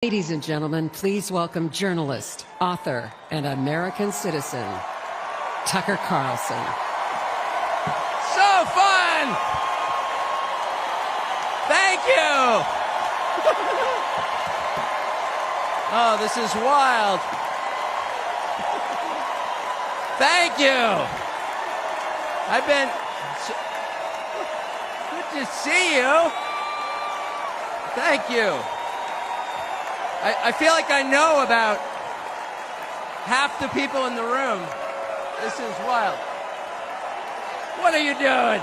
Ladies and gentlemen, please welcome journalist, author, and American citizen, Tucker Carlson. So fun! Thank you! Oh, this is wild. Thank you! Good to see you. Thank you. I feel like I know about half the people in the room. This is wild. What are you doing?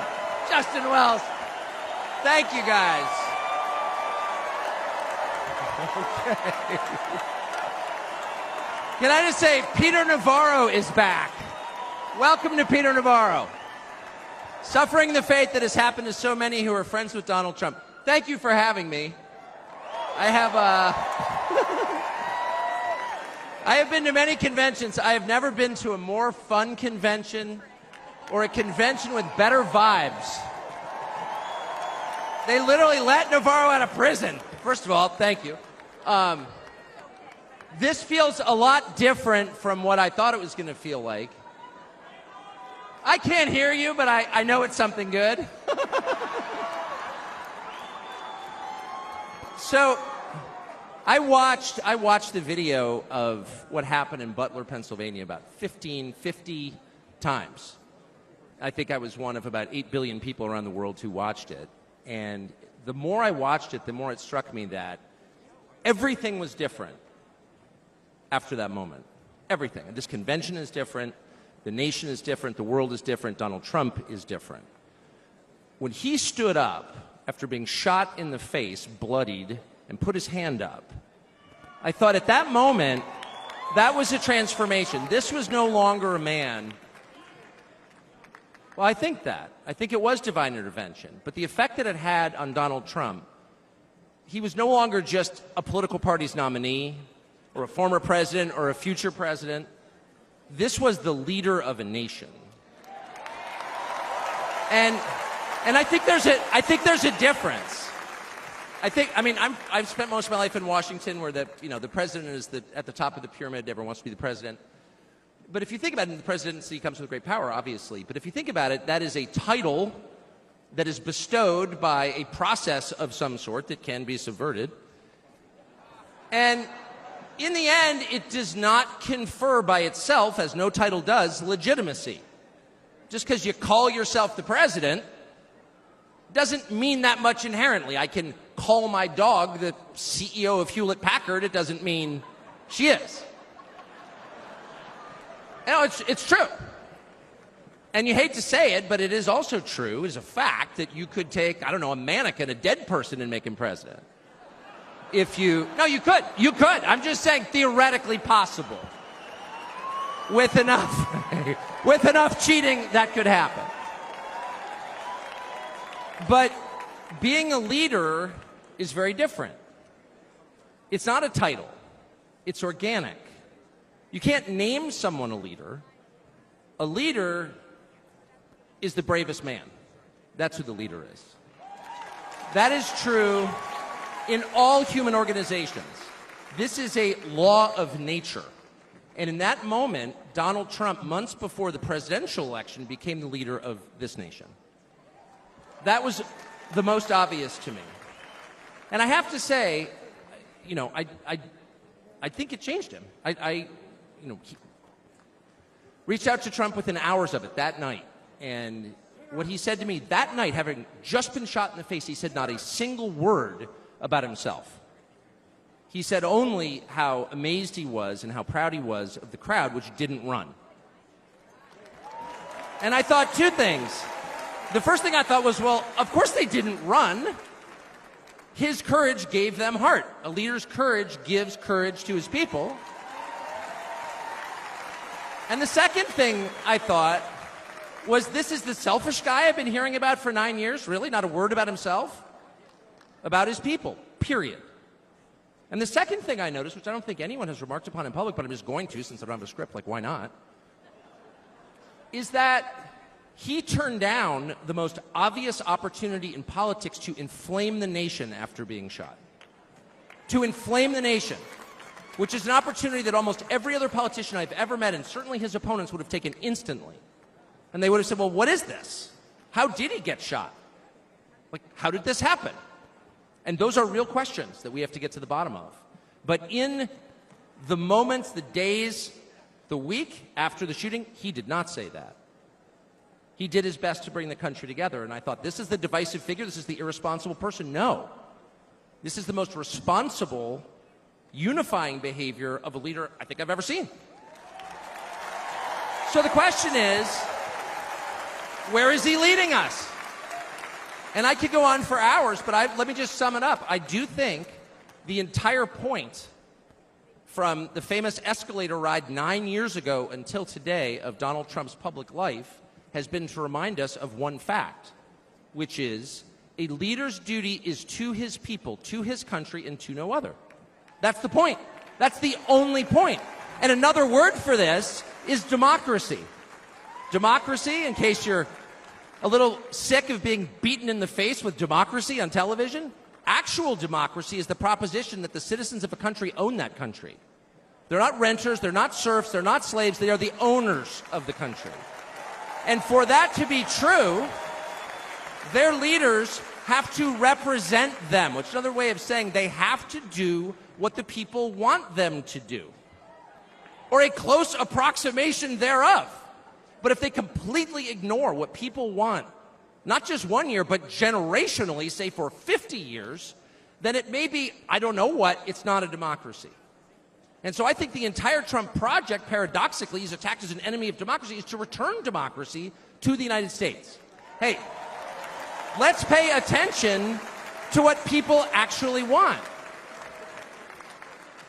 Justin Wells. Thank you, guys. Okay. Can I just say, Peter Navarro is back. Welcome to Peter Navarro. Suffering the fate that has happened to so many who are friends with Donald Trump. Thank you for having me. I have been to many conventions. I have never been to a more fun convention or a convention with better vibes. They literally let Navarro out of prison. First of all, thank you. This feels a lot different from what I thought it was going to feel like. I can't hear you, but I know it's something good. So, I watched the video of what happened in Butler, Pennsylvania about 50 times. I think I was one of about 8 billion people around the world who watched it. And the more I watched it, the more it struck me that everything was different after that moment. Everything. And this convention is different. The nation is different. The world is different. Donald Trump is different. When he stood up after being shot in the face, bloodied, and put his hand up, I thought at that moment, that was a transformation. This was no longer a man. Well, I think that. I think it was divine intervention. But the effect that it had on Donald Trump, he was no longer just a political party's nominee or a former president or a future president. This was the leader of a nation. And I think there's a difference. I've spent most of my life in Washington, where the president is at the top of the pyramid. Everyone wants to be the president. But if you think about it, the presidency comes with great power, obviously. But if you think about it, that is a title that is bestowed by a process of some sort that can be subverted. And in the end, it does not confer by itself, as no title does, legitimacy. Just because you call yourself the president doesn't mean that much inherently. I can call my dog the CEO of Hewlett-Packard. It doesn't mean she is. It's true. And you hate to say it, but it is also true, it is a fact, that you could take, a mannequin, a dead person, and make him president. No, you could. You could. I'm just saying theoretically possible. With enough cheating, that could happen. But being a leader is very different. It's not a title. It's organic. You can't name someone a leader. A leader is the bravest man. That's who the leader is. That is true in all human organizations. This is a law of nature. And in that moment, Donald Trump, months before the presidential election, became the leader of this nation. That was the most obvious to me. And I have to say, I think it changed him. He reached out to Trump within hours of it that night. And what he said to me that night, having just been shot in the face, he said not a single word about himself. He said only how amazed he was and how proud he was of the crowd, which didn't run. And I thought two things. The first thing I thought was, well, of course they didn't run. His courage gave them heart. A leader's courage gives courage to his people. And the second thing I thought was, this is the selfish guy I've been hearing about for 9 years? Really? Not a word about himself? About his people, period. And the second thing I noticed, which I don't think anyone has remarked upon in public, but I'm just going to since I don't have a script, like why not, is that he turned down the most obvious opportunity in politics to inflame the nation after being shot. to inflame the nation, which is an opportunity that almost every other politician I've ever met, and certainly his opponents, would have taken instantly. And they would have said, well, what is this? How did he get shot? Like, how did this happen? And those are real questions that we have to get to the bottom of. But in the moments, the days, the week after the shooting, he did not say that. He did his best to bring the country together. And I thought, this is the divisive figure? This is the irresponsible person? No. This is the most responsible, unifying behavior of a leader I think I've ever seen. So the question is, where is he leading us? And I could go on for hours, but let me just sum it up. I do think the entire point from the famous escalator ride 9 years ago until today of Donald Trump's public life has been to remind us of one fact, which is a leader's duty is to his people, to his country, and to no other. That's the point. That's the only point. And another word for this is democracy. Democracy, in case you're a little sick of being beaten in the face with democracy on television, actual democracy is the proposition that the citizens of a country own that country. They're not renters, they're not serfs, they're not slaves, they are the owners of the country. And for that to be true, their leaders have to represent them, which is another way of saying they have to do what the people want them to do, or a close approximation thereof. But if they completely ignore what people want, not just 1 year, but generationally, say for 50 years, then it may be, I don't know what, it's not a democracy. And so I think the entire Trump project, paradoxically, is attacked as an enemy of democracy, is to return democracy to the United States. Hey, let's pay attention to what people actually want.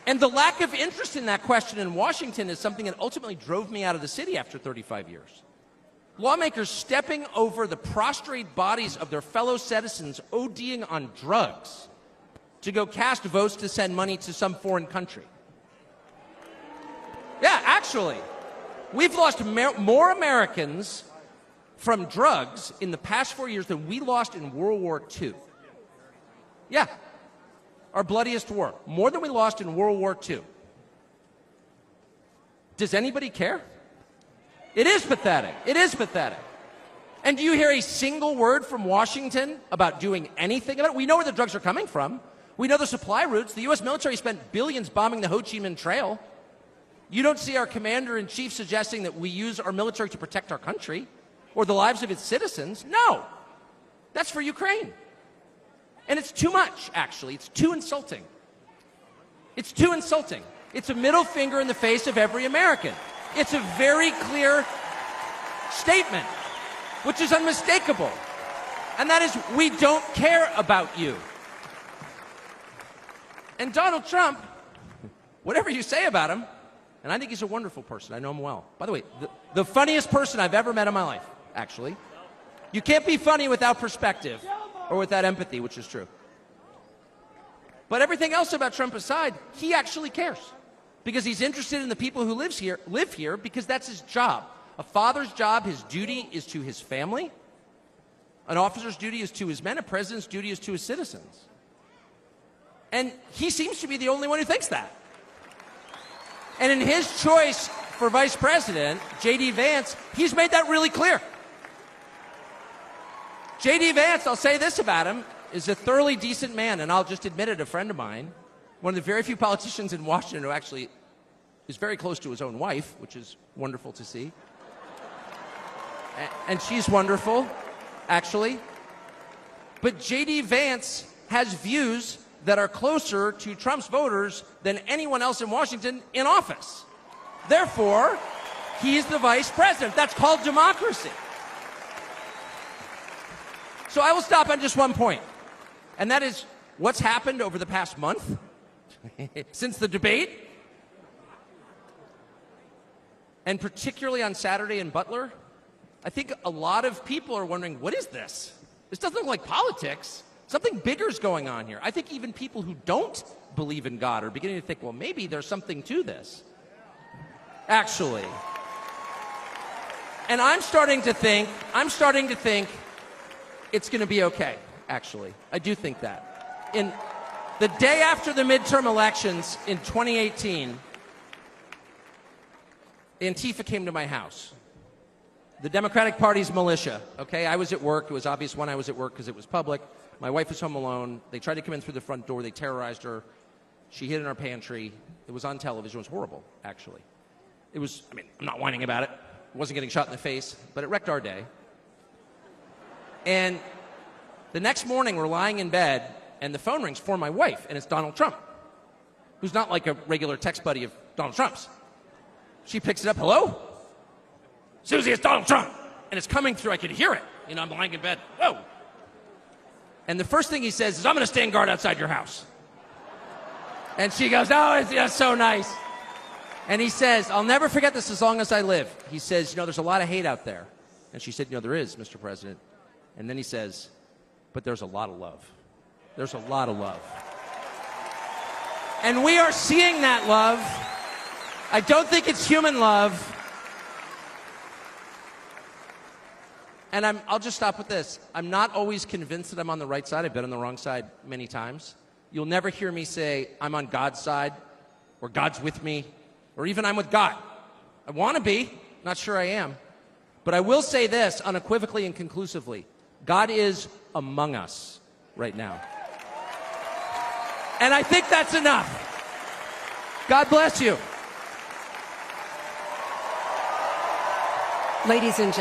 And the lack of interest in that question in Washington is something that ultimately drove me out of the city after 35 years. Lawmakers stepping over the prostrate bodies of their fellow citizens ODing on drugs to go cast votes to send money to some foreign country. Yeah, actually, we've lost more Americans from drugs in the past 4 years than we lost in World War II. Yeah, our bloodiest war. More than we lost in World War II. Does anybody care? It is pathetic. It is pathetic. And do you hear a single word from Washington about doing anything about it? We know where the drugs are coming from. We know the supply routes. The U.S. military spent billions bombing the Ho Chi Minh Trail. You don't see our commander-in-chief suggesting that we use our military to protect our country or the lives of its citizens. No. That's for Ukraine. And it's too much, actually. It's too insulting. It's too insulting. It's a middle finger in the face of every American. It's a very clear statement, which is unmistakable. And that is, we don't care about you. And Donald Trump, whatever you say about him, and I think he's a wonderful person. I know him well. By the way, the funniest person I've ever met in my life, actually. You can't be funny without perspective or without empathy, which is true. But everything else about Trump aside, he actually cares because he's interested in the people who live here because that's his job. A father's job, his duty is to his family. An officer's duty is to his men. A president's duty is to his citizens. And he seems to be the only one who thinks that. And in his choice for vice president, J.D. Vance, he's made that really clear. J.D. Vance, I'll say this about him, is a thoroughly decent man, and I'll just admit it, a friend of mine, one of the very few politicians in Washington who actually is very close to his own wife, which is wonderful to see. And she's wonderful, actually. But J.D. Vance has views that are closer to Trump's voters than anyone else in Washington in office. Therefore, he's the vice president. That's called democracy. So I will stop on just one point, and that is what's happened over the past month since the debate, and particularly on Saturday in Butler. I think a lot of people are wondering, what is this? This doesn't look like politics. Something bigger is going on here. I think even people who don't believe in God are beginning to think, well, maybe there's something to this, actually. And I'm starting to think it's going to be okay, actually. I do think that. The day after the midterm elections in 2018, Antifa came to my house. The Democratic Party's militia, okay? I was at work. It was obvious when I was at work because it was public. My wife was home alone. They tried to come in through the front door. They terrorized her. She hid in our pantry. It was on television. It was horrible, actually. It was, I mean, I'm not whining about it. I wasn't getting shot in the face, but it wrecked our day. And the next morning, we're lying in bed, and the phone rings for my wife, and it's Donald Trump, who's not like a regular text buddy of Donald Trump's. She picks it up. Hello? Susie, it's Donald Trump. And it's coming through. I could hear it. You know, I'm lying in bed. Whoa. And the first thing he says is, I'm going to stand guard outside your house. And she goes, oh, that's so nice. And he says, I'll never forget this as long as I live. He says, you know, there's a lot of hate out there. And she said, you know, there is, Mr. President. And then he says, but there's a lot of love. There's a lot of love. And we are seeing that love. I don't think it's human love. And I'll just stop with this. I'm not always convinced that I'm on the right side. I've been on the wrong side many times. You'll never hear me say, I'm on God's side, or God's with me, or even I'm with God. I want to be. Not sure I am. But I will say this unequivocally and conclusively. God is among us right now. And I think that's enough. God bless you. Ladies and gentlemen.